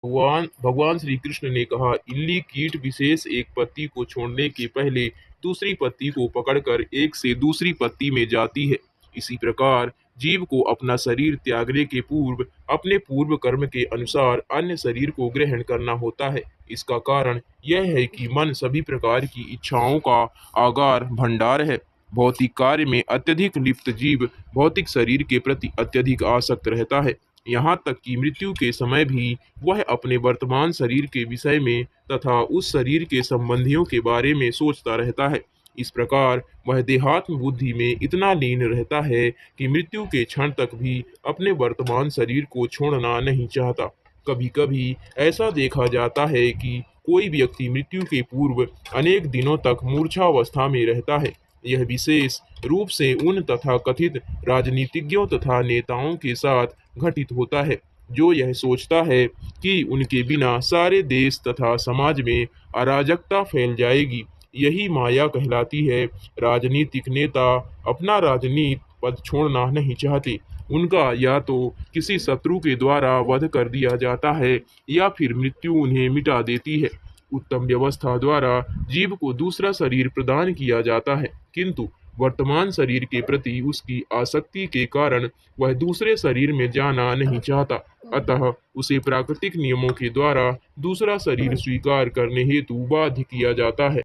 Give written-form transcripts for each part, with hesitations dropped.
भगवान भगवान श्री कृष्ण ने कहा, इल्ली कीट विशेष एक पत्ती को छोड़ने के पहले दूसरी पत्ती को पकड़कर एक से दूसरी पत्ती में जाती है। इसी प्रकार जीव को अपना शरीर त्यागने के पूर्व अपने पूर्व कर्म के अनुसार अन्य शरीर को ग्रहण करना होता है। इसका कारण यह है कि मन सभी प्रकार की इच्छाओं का आगार भंडार है। भौतिक कार्य में अत्यधिक लिप्त जीव भौतिक शरीर के प्रति अत्यधिक आसक्त रहता है। यहाँ तक कि मृत्यु के समय भी वह अपने वर्तमान शरीर के विषय में तथा उस शरीर के संबंधियों के बारे में सोचता रहता है। इस प्रकार वह देहात्म बुद्धि में इतना लीन रहता है कि मृत्यु के क्षण तक भी अपने वर्तमान शरीर को छोड़ना नहीं चाहता। कभी कभी ऐसा देखा जाता है कि कोई व्यक्ति मृत्यु के पूर्व अनेक दिनों तक मूर्छावस्था में रहता है। यह विशेष रूप से उन तथा कथित राजनीतिज्ञों तथा नेताओं के साथ घटित होता है, जो यह सोचता है कि उनके बिना सारे देश तथा समाज में अराजकता फैल जाएगी। यही माया कहलाती है। राजनीतिक नेता अपना राजनीति पद छोड़ना नहीं चाहते। उनका या तो किसी शत्रु के द्वारा वध कर दिया जाता है या फिर मृत्यु उन्हें मिटा देती है। उत्तम व्यवस्था द्वारा जीव को दूसरा शरीर प्रदान किया जाता है, किंतु वर्तमान शरीर के प्रति उसकी आसक्ति के कारण वह दूसरे शरीर में जाना नहीं चाहता। अतः उसे प्राकृतिक नियमों के द्वारा दूसरा शरीर स्वीकार करने हेतु बाध्य किया जाता है।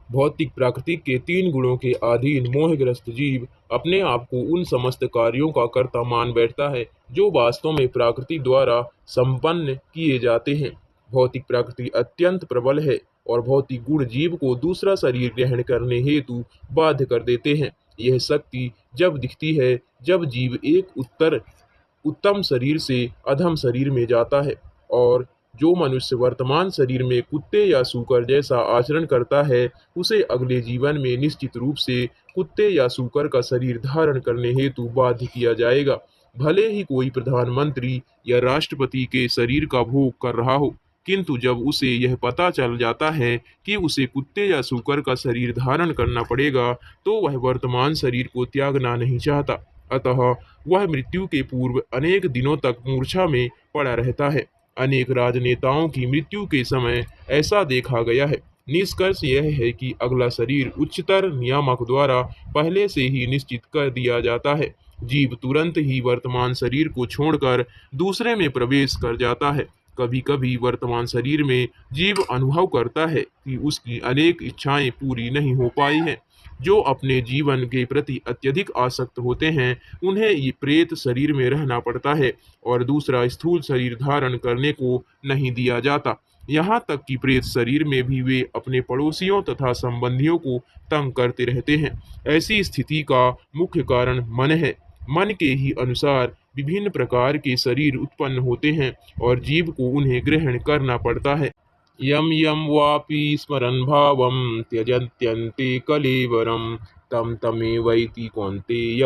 भौतिक प्राकृतिक के तीन गुणों के अधीन मोहग्रस्त जीव अपने आप को उन समस्त कार्यों का कर्ता मान बैठता है जो वास्तव में प्रकृति द्वारा संपन्न किए जाते हैं। भौतिक प्रकृति अत्यंत प्रबल है और भौतिक गुण जीव को दूसरा शरीर ग्रहण करने हेतु बाध्य कर देते हैं। यह शक्ति जब दिखती है जब जीव एक उत्तम शरीर से अधम शरीर में जाता है, और जो मनुष्य वर्तमान शरीर में कुत्ते या सूकर जैसा आचरण करता है उसे अगले जीवन में निश्चित रूप से कुत्ते या सूकर का शरीर धारण करने हेतु बाध्य किया जाएगा, भले ही कोई प्रधानमंत्री या राष्ट्रपति के शरीर का भोग कर रहा हो। किंतु जब उसे यह पता चल जाता है कि उसे कुत्ते या सूकर का शरीर धारण करना पड़ेगा, तो वह वर्तमान शरीर को त्यागना नहीं चाहता। अतः वह मृत्यु के पूर्व अनेक दिनों तक मूर्छा में पड़ा रहता है। अनेक राजनेताओं की मृत्यु के समय ऐसा देखा गया है। निष्कर्ष यह है कि अगला शरीर उच्चतर नियामक द्वारा पहले से ही निश्चित कर दिया जाता है। जीव तुरंत ही वर्तमान शरीर को छोड़कर दूसरे में प्रवेश कर जाता है। कभी कभी वर्तमान शरीर में जीव अनुभव करता है कि उसकी अनेक इच्छाएं पूरी नहीं हो पाई हैं। जो अपने जीवन के प्रति अत्यधिक आसक्त होते हैं उन्हें ये प्रेत शरीर में रहना पड़ता है और दूसरा स्थूल शरीर धारण करने को नहीं दिया जाता। यहाँ तक कि प्रेत शरीर में भी वे अपने पड़ोसियों तथा संबंधियों को तंग करते रहते हैं। ऐसी स्थिति का मुख्य कारण मन है। मन के ही अनुसार विभिन्न प्रकार के शरीर उत्पन्न होते हैं और जीव को उन्हें ग्रहण करना पड़ता है। यम यम वापि स्मरन् भावं त्यजत्यन्ते कलेवरं तं तमेवैति कौन्तेय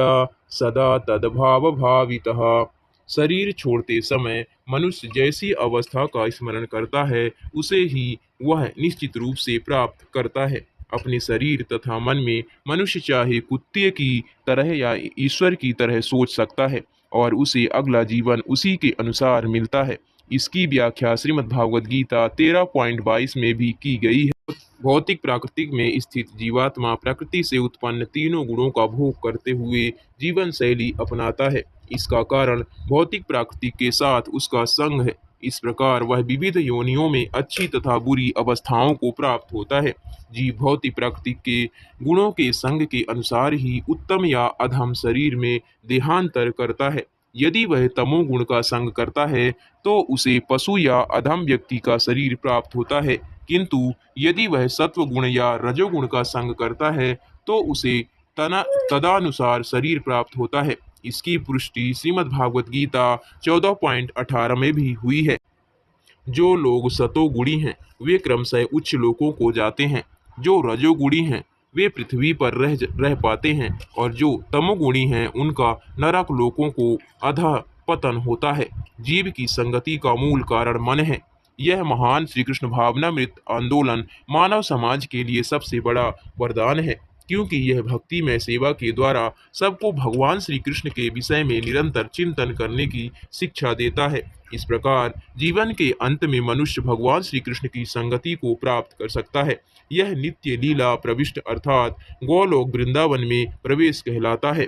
सदा तद्भाव भावितः। शरीर छोड़ते समय मनुष्य जैसी अवस्था का स्मरण करता है उसे ही वह निश्चित रूप से प्राप्त करता है। अपने शरीर तथा मन में मनुष्य चाहे कुत्ते की तरह या ईश्वर की तरह सोच सकता है और उसे अगला जीवन उसी के अनुसार मिलता है। इसकी व्याख्या श्रीमद् भागवत गीता 13.22 में भी की गई है। भौतिक प्राकृतिक में स्थित जीवात्मा प्रकृति से उत्पन्न तीनों गुणों का भोग करते हुए जीवन शैली अपनाता है। इसका कारण भौतिक प्राकृतिक के साथ उसका संग है। इस प्रकार वह विविध योनियों में अच्छी तथा बुरी अवस्थाओं को प्राप्त होता है। जीव भौतिक प्राकृतिक के गुणों के संग के अनुसार ही उत्तम या अधम शरीर में देहांतर करता है। यदि वह तमोगुण का संग करता है तो उसे पशु या अधम व्यक्ति का शरीर प्राप्त होता है, किंतु यदि वह सत्व गुण या रजोगुण का संग करता है तो उसे तदानुसार शरीर प्राप्त होता है। इसकी पुष्टि श्रीमद् भागवत गीता 14.18 में भी हुई है। जो लोग सतोगुणी हैं वे क्रमशः उच्च लोकों को जाते हैं, जो रजोगुणी हैं वे पृथ्वी पर रह पाते हैं, और जो तमोगुणी हैं उनका नरक लोकों को अधः पतन होता है। जीव की संगति का मूल कारण मन है। यह महान श्री कृष्ण भावनामृत आंदोलन मानव समाज के लिए सबसे बड़ा वरदान है, क्योंकि यह भक्ति में सेवा के द्वारा सबको भगवान श्री कृष्ण के विषय में निरंतर चिंतन करने की शिक्षा देता है। इस प्रकार जीवन के अंत में मनुष्य भगवान श्री कृष्ण की संगति को प्राप्त कर सकता है। यह नित्य लीला प्रविष्ट अर्थात गोलोक वृंदावन में प्रवेश कहलाता है।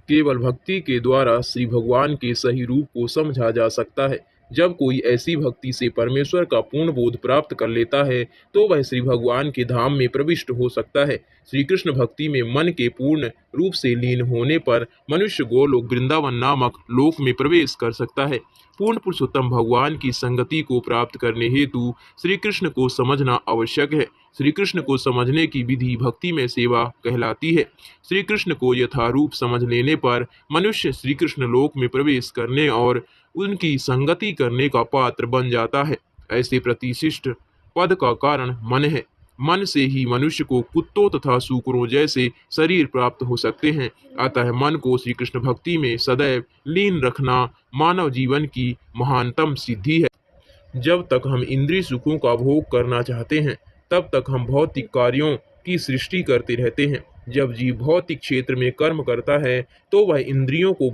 केवल भक्ति के द्वारा श्री भगवान के सही रूप को समझा जा सकता है। जब कोई ऐसी भक्ति से परमेश्वर का पूर्ण बोध प्राप्त कर लेता है तो वह श्री भगवान के धाम में प्रविष्ट हो सकता है। श्री कृष्ण भक्ति में मन के पूर्ण रूप से लीन होने पर मनुष्य गोलोक वृंदावन नामक लोक में प्रवेश कर सकता है। पूर्ण पुरुषोत्तम भगवान की संगति को प्राप्त करने हेतु श्री कृष्ण को समझना आवश्यक है। श्री कृष्ण को समझने की विधि भक्ति में सेवा कहलाती है। श्री कृष्ण को यथारूप समझ लेने पर मनुष्य श्री कृष्ण लोक में प्रवेश करने और उनकी संगति करने का पात्र बन जाता है। ऐसे प्रतिष्ठित पद का कारण मन है। मन से ही मनुष्य को कुत्तों तथा सूकरों जैसे शरीर प्राप्त हो सकते हैं। अतः मन को श्री कृष्ण भक्ति में सदैव लीन रखना मानव जीवन की महानतम सिद्धि है। जब तक हम इंद्रिय सुखों का भोग करना चाहते हैं तब तक हम भौतिक कार्यों की सृष्टि करते रहते हैं। जब जीव भौतिक क्षेत्र में कर्म करता है तो वह इंद्रियों को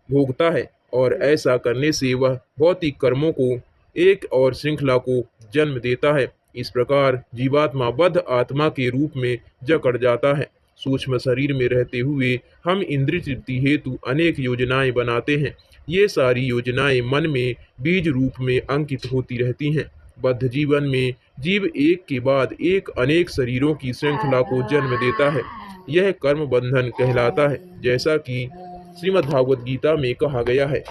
भोगता है और ऐसा करने से वह भौतिक कर्मों को एक और श्रृंखला को जन्म देता है। इस प्रकार जीवात्मा बद्ध आत्मा के रूप में जकड़ जाता है। सूक्ष्म शरीर में रहते हुए हम इंद्रिय तृप्ति हेतु अनेक योजनाएं बनाते हैं। ये सारी योजनाएं मन में बीज रूप में अंकित होती रहती हैं। बद्ध जीवन में जीव एक के बाद एक अनेक शरीरों की श्रृंखला को जन्म देता है। यह कर्म बंधन कहलाता है, जैसा कि श्रीमद् भागवत गीता में कहा गया है।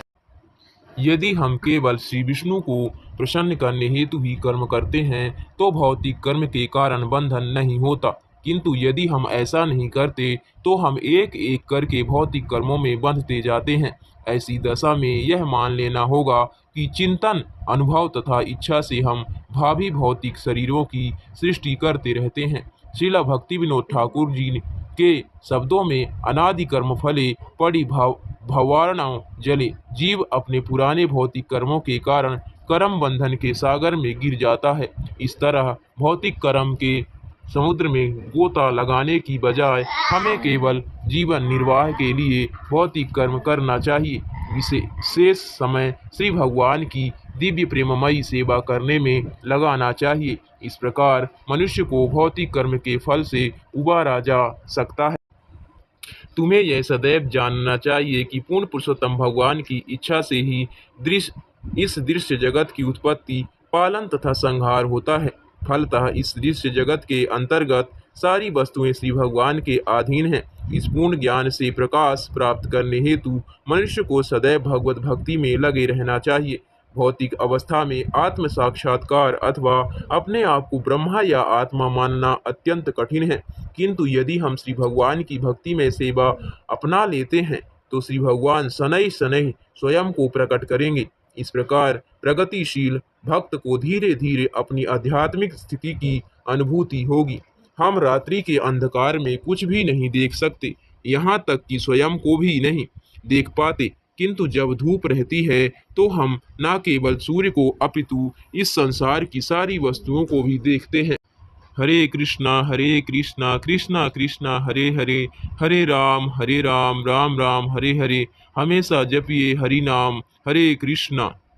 यदि हम केवल श्री विष्णु को प्रसन्न करने हेतु ही कर्म करते हैं तो भौतिक कर्म के कारण बंधन नहीं होता, किंतु यदि हम ऐसा नहीं करते तो हम एक एक करके भौतिक कर्मों में बंधते जाते हैं। ऐसी दशा में यह मान लेना होगा कि चिंतन, अनुभव तथा इच्छा से हम भावी भौतिक शरीरों की सृष्टि करते रहते हैं। श्रीला भक्ति विनोद ठाकुर जी के शब्दों में अनादि कर्म फले पड़ी भवार्णव जले, जीव अपने पुराने भौतिक कर्मों के कारण कर्म बंधन के सागर में गिर जाता है। इस तरह भौतिक कर्म के समुद्र में गोता लगाने की बजाय हमें केवल जीवन निर्वाह के लिए भौतिक कर्म करना चाहिए। शेष समय श्री भगवान की दिव्य प्रेममयी सेवा करने में लगाना चाहिए। इस प्रकार मनुष्य को भौतिक कर्म के फल से उबारा जा सकता है। तुम्हें यह सदैव जानना चाहिए कि पूर्ण पुरुषोत्तम भगवान की इच्छा से ही इस दृश्य जगत की उत्पत्ति, पालन तथा संहार होता है। फलतः इस दृश्य जगत के अंतर्गत सारी वस्तुएं श्री भगवान के अधीन हैं। इस पूर्ण ज्ञान से प्रकाश प्राप्त करने हेतु मनुष्य को सदैव भगवत भक्ति में लगे रहना चाहिए। भौतिक अवस्था में आत्म साक्षात्कार अथवा अपने आप को ब्रह्मा या आत्मा मानना अत्यंत कठिन है, किंतु यदि हम श्री भगवान की भक्ति में सेवा अपना लेते हैं तो श्री भगवान शनैः शनैः स्वयं को प्रकट करेंगे। इस प्रकार प्रगतिशील भक्त को धीरे धीरे अपनी आध्यात्मिक स्थिति की अनुभूति होगी। हम रात्रि के अंधकार में कुछ भी नहीं देख सकते, यहाँ तक कि स्वयं को भी नहीं देख पाते, किंतु जब धूप रहती है तो हम न केवल सूर्य को अपितु इस संसार की सारी वस्तुओं को भी देखते हैं। हरे कृष्णा कृष्णा कृष्णा हरे हरे, हरे राम राम राम हरे हरे। हमेशा जपिए हरि नाम। हरे कृष्णा।